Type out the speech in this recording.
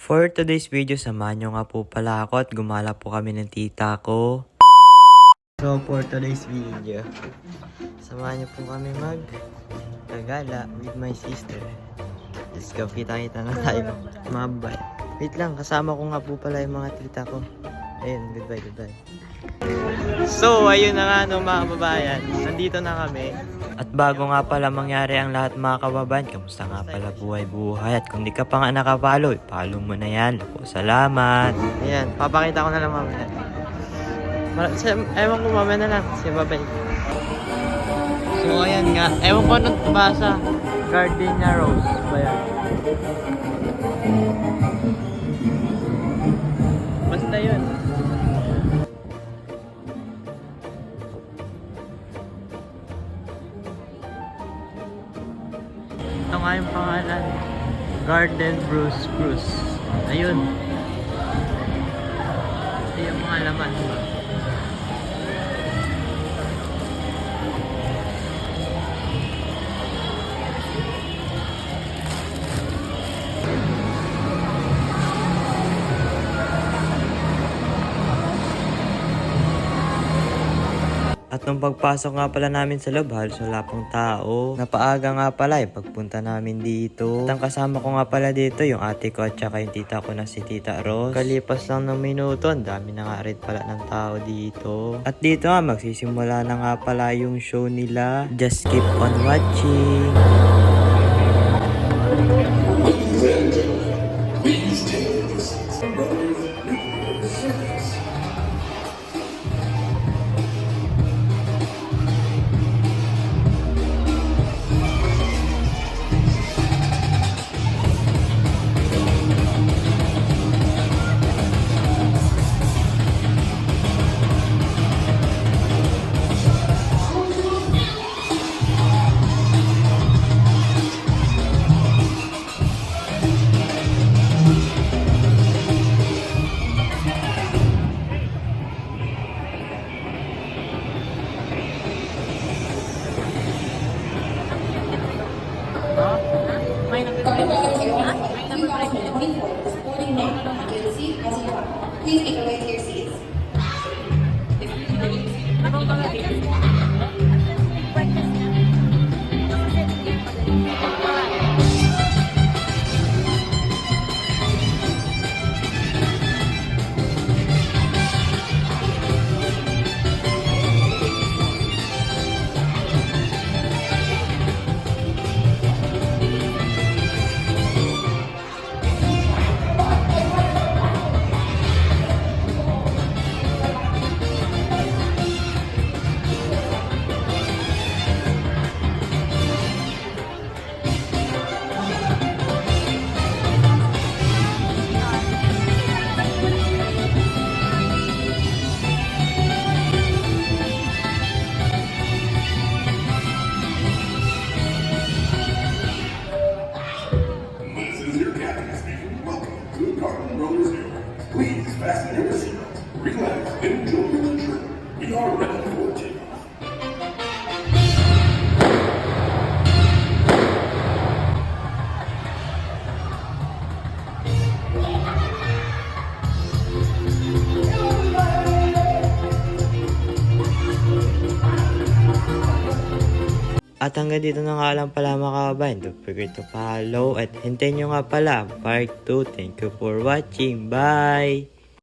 For today's video, samahan nyo nga po pala ako at gumala po kami ng tita ko. So for today's video, samahan nyo po kami gagala with my sister. Let's go, kita-kita na tayo mga babae. Wait lang, kasama ko nga po pala yung mga tita ko. Ayun, goodbye. So, ayun na nga mga kababayan. Nandito na kami. At bago nga pala mangyari ang lahat mga kababayan, kamusta nga pala buhay-buhay? At kung di ka pa nga nakapalo, follow mo na yan. Lako, salamat. Ayan, papakita ko na lang mamaya. Ewan ko mamaya na lang, si babay. So, ayan nga. Ewan ko anong basa. Gardenia Rose ba yan? Basta yun. Ito nga yung pangalan. Garden Spruce. Ayun. Ito yung mga laman. At nung pagpasok nga pala namin sa loob, halos wala pong tao. Napaaga nga pala yung pagpunta namin dito. At ang kasama ko nga pala dito, yung ate ko at saka yung tita ko na si Tita Rose. Kalipas lang ng minuto, ang dami na nga rin pala ng tao dito. At dito nga, magsisimula na nga pala yung show nila. Just keep on watching. Please make your way to your seats. Please fasten your seatbelt, relax, enjoy the trip. We are ready for takeoff. At hanggang dito na nga lang pala mga kababayan. Don't forget to follow at hintayin nyo nga pala part 2. Thank you for watching. Bye!